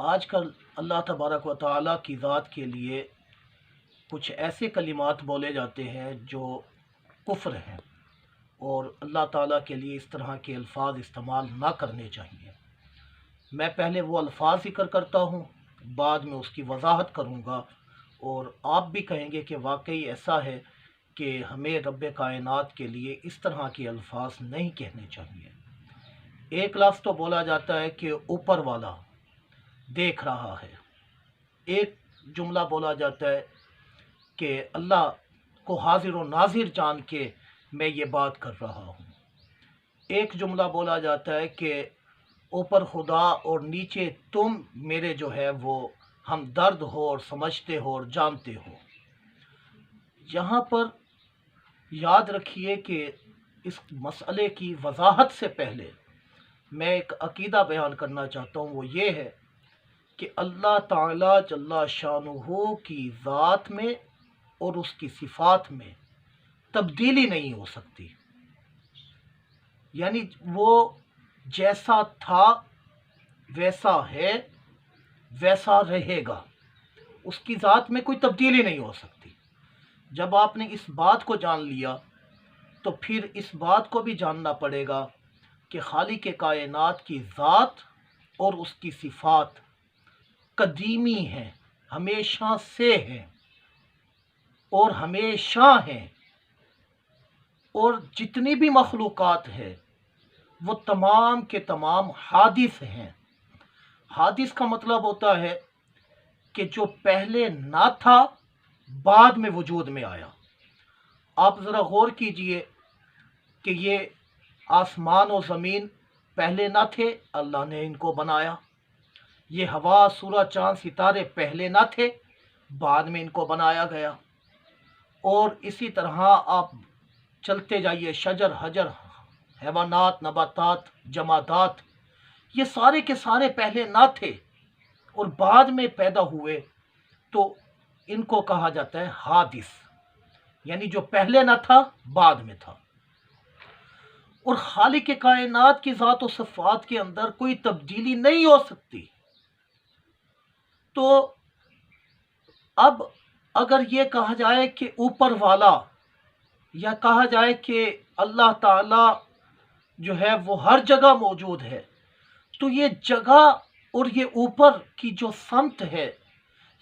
آج کل اللہ تبارک و تعالیٰ کی ذات کے لیے کچھ ایسے کلمات بولے جاتے ہیں جو کفر ہیں، اور اللہ تعالیٰ کے لیے اس طرح کے الفاظ استعمال نہ کرنے چاہیے۔ میں پہلے وہ الفاظ ذکر کرتا ہوں، بعد میں اس کی وضاحت کروں گا، اور آپ بھی کہیں گے کہ واقعی ایسا ہے کہ ہمیں رب کائنات کے لیے اس طرح کے الفاظ نہیں کہنے چاہیے۔ ایک لفظ تو بولا جاتا ہے کہ اوپر والا دیکھ رہا ہے، ایک جملہ بولا جاتا ہے کہ اللہ کو حاضر و ناظر جان کے میں یہ بات کر رہا ہوں، ایک جملہ بولا جاتا ہے کہ اوپر خدا اور نیچے تم میرے جو ہے وہ ہم درد ہو اور سمجھتے ہو اور جانتے ہو۔ یہاں پر یاد رکھیے کہ اس مسئلے کی وضاحت سے پہلے میں ایک عقیدہ بیان کرنا چاہتا ہوں، وہ یہ ہے کہ اللہ تعالیٰ جل شانہ کی ذات میں اور اس کی صفات میں تبدیلی نہیں ہو سکتی، یعنی وہ جیسا تھا ویسا ہے ویسا رہے گا، اس کی ذات میں کوئی تبدیلی نہیں ہو سکتی۔ جب آپ نے اس بات کو جان لیا تو پھر اس بات کو بھی جاننا پڑے گا کہ خالق کائنات کی ذات اور اس کی صفات قدیمی ہیں، ہمیشہ سے ہیں اور ہمیشہ ہیں، اور جتنی بھی مخلوقات ہے وہ تمام کے تمام حادث ہیں۔ حادث کا مطلب ہوتا ہے کہ جو پہلے نہ تھا بعد میں وجود میں آیا۔ آپ ذرا غور کیجئے کہ یہ آسمان و زمین پہلے نہ تھے، اللہ نے ان کو بنایا۔ یہ ہوا، سورج، چاند، ستارے پہلے نہ تھے، بعد میں ان کو بنایا گیا۔ اور اسی طرح آپ چلتے جائیے، شجر، حجر، حیوانات، نباتات، جمادات، یہ سارے کے سارے پہلے نہ تھے اور بعد میں پیدا ہوئے، تو ان کو کہا جاتا ہے حادث، یعنی جو پہلے نہ تھا بعد میں تھا۔ اور خالق کائنات کی ذات و صفات کے اندر کوئی تبدیلی نہیں ہو سکتی۔ تو اب اگر یہ کہا جائے کہ اوپر والا، یا کہا جائے کہ اللہ تعالی جو ہے وہ ہر جگہ موجود ہے، تو یہ جگہ اور یہ اوپر کی جو سمت ہے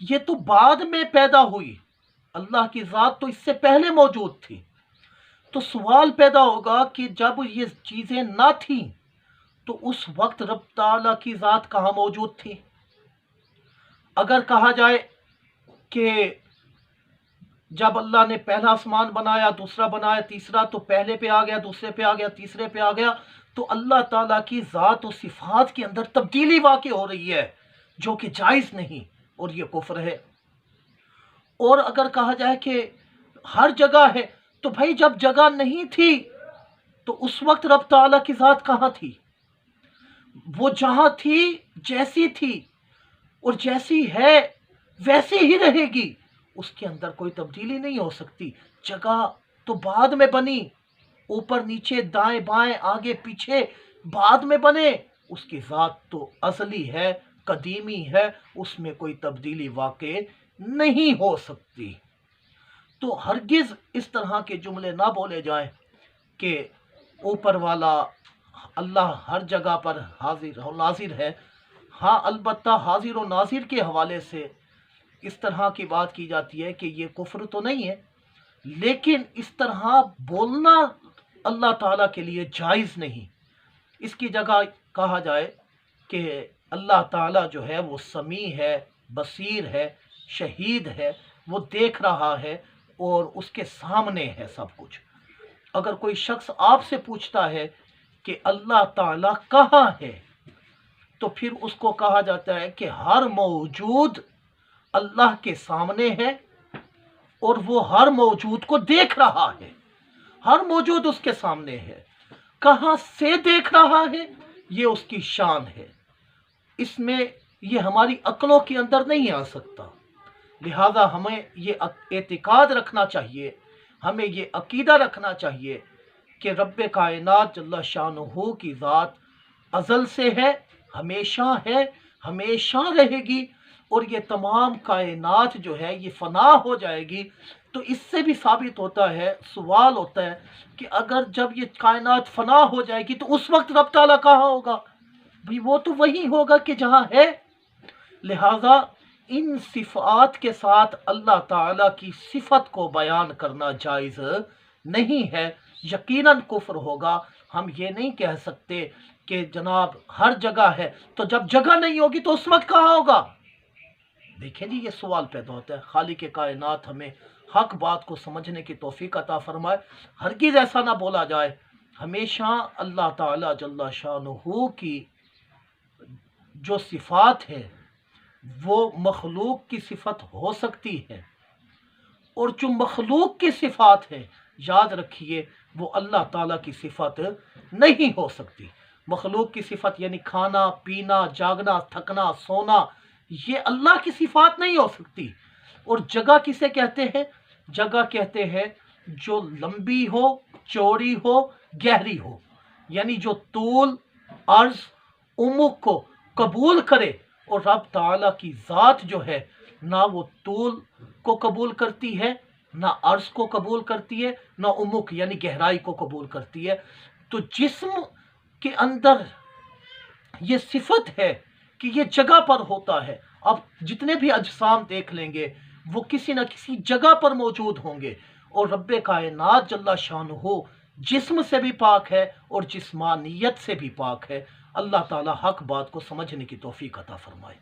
یہ تو بعد میں پیدا ہوئی، اللہ کی ذات تو اس سے پہلے موجود تھی۔ تو سوال پیدا ہوگا کہ جب یہ چیزیں نہ تھیں تو اس وقت رب تعالیٰ کی ذات کہاں موجود تھی؟ اگر کہا جائے کہ جب اللہ نے پہلا آسمان بنایا، دوسرا بنایا، تیسرا، تو پہلے پہ آ گیا، دوسرے پہ آ گیا، تیسرے پہ آ گیا، تو اللہ تعالیٰ کی ذات و صفات کے اندر تبدیلی واقع ہو رہی ہے، جو کہ جائز نہیں، اور یہ کفر ہے۔ اور اگر کہا جائے کہ ہر جگہ ہے، تو بھائی جب جگہ نہیں تھی تو اس وقت رب تعالیٰ کی ذات کہاں تھی؟ وہ جہاں تھی، جیسی تھی اور جیسی ہے ویسی ہی رہے گی، اس کے اندر کوئی تبدیلی نہیں ہو سکتی۔ جگہ تو بعد میں بنی، اوپر نیچے دائیں بائیں آگے پیچھے بعد میں بنے، اس کی ذات تو ازلی ہے، قدیمی ہے، اس میں کوئی تبدیلی واقع نہیں ہو سکتی۔ تو ہرگز اس طرح کے جملے نہ بولے جائیں کہ اوپر والا اللہ ہر جگہ پر حاضر و ناظر ہے۔ ہاں، البتہ حاضر و ناظر کے حوالے سے اس طرح کی بات کی جاتی ہے کہ یہ کفر تو نہیں ہے، لیکن اس طرح بولنا اللہ تعالیٰ کے لیے جائز نہیں۔ اس کی جگہ کہا جائے کہ اللہ تعالیٰ جو ہے وہ سمیع ہے، بصیر ہے، شہید ہے، وہ دیکھ رہا ہے اور اس کے سامنے ہے سب کچھ۔ اگر کوئی شخص آپ سے پوچھتا ہے کہ اللہ تعالیٰ کہاں ہے، تو پھر اس کو کہا جاتا ہے کہ ہر موجود اللہ کے سامنے ہے اور وہ ہر موجود کو دیکھ رہا ہے، ہر موجود اس کے سامنے ہے۔ کہاں سے دیکھ رہا ہے یہ اس کی شان ہے، اس میں یہ ہماری عقلوں کے اندر نہیں آ سکتا۔ لہذا ہمیں یہ اعتقاد رکھنا چاہیے، ہمیں یہ عقیدہ رکھنا چاہیے کہ رب کائنات جل شانہ کی ذات ازل سے ہے، ہمیشہ ہے، ہمیشہ رہے گی اور یہ تمام کائنات جو ہے یہ فنا ہو جائے گی، تو اس سے بھی ثابت ہوتا ہے، سوال ہوتا ہے کہ اگر جب یہ کائنات فنا ہو جائے گی تو اس وقت رب تعالیٰ کہاں ہوگا؟ بھئی وہ تو وہی ہوگا کہ جہاں ہے۔ لہذا ان صفات کے ساتھ اللہ تعالیٰ کی صفت کو بیان کرنا جائز نہیں ہے، یقیناً کفر ہوگا۔ ہم یہ نہیں کہہ سکتے کہ جناب ہر جگہ ہے، تو جب جگہ نہیں ہوگی تو اس وقت کہاں ہوگا؟ دیکھیں جی، یہ سوال پیدا ہوتا ہے۔ خالق کائنات ہمیں حق بات کو سمجھنے کی توفیق عطا فرمائے۔ ہرگز ایسا نہ بولا جائے، ہمیشہ اللہ تعالیٰ جل شانہ کی جو صفات ہے وہ مخلوق کی صفت ہو سکتی ہے، اور جو مخلوق کی صفات ہے یاد رکھیے وہ اللہ تعالیٰ کی صفت نہیں ہو سکتی۔ مخلوق کی صفت یعنی کھانا پینا جاگنا تھکنا سونا، یہ اللہ کی صفات نہیں ہو سکتی۔ اور جگہ کسے کہتے ہیں؟ جگہ کہتے ہیں جو لمبی ہو چوڑی ہو گہری ہو، یعنی جو طول عرض عمق کو قبول کرے۔ اور رب تعالیٰ کی ذات جو ہے نہ وہ طول کو قبول کرتی ہے، نہ عرض کو قبول کرتی ہے، نہ عمق یعنی گہرائی کو قبول کرتی ہے۔ تو جسم کے اندر یہ صفت ہے کہ یہ جگہ پر ہوتا ہے۔ اب جتنے بھی اجسام دیکھ لیں گے وہ کسی نہ کسی جگہ پر موجود ہوں گے، اور رب کائنات جل شانہ جسم سے بھی پاک ہے اور جسمانیت سے بھی پاک ہے۔ اللہ تعالی حق بات کو سمجھنے کی توفیق عطا فرمائے۔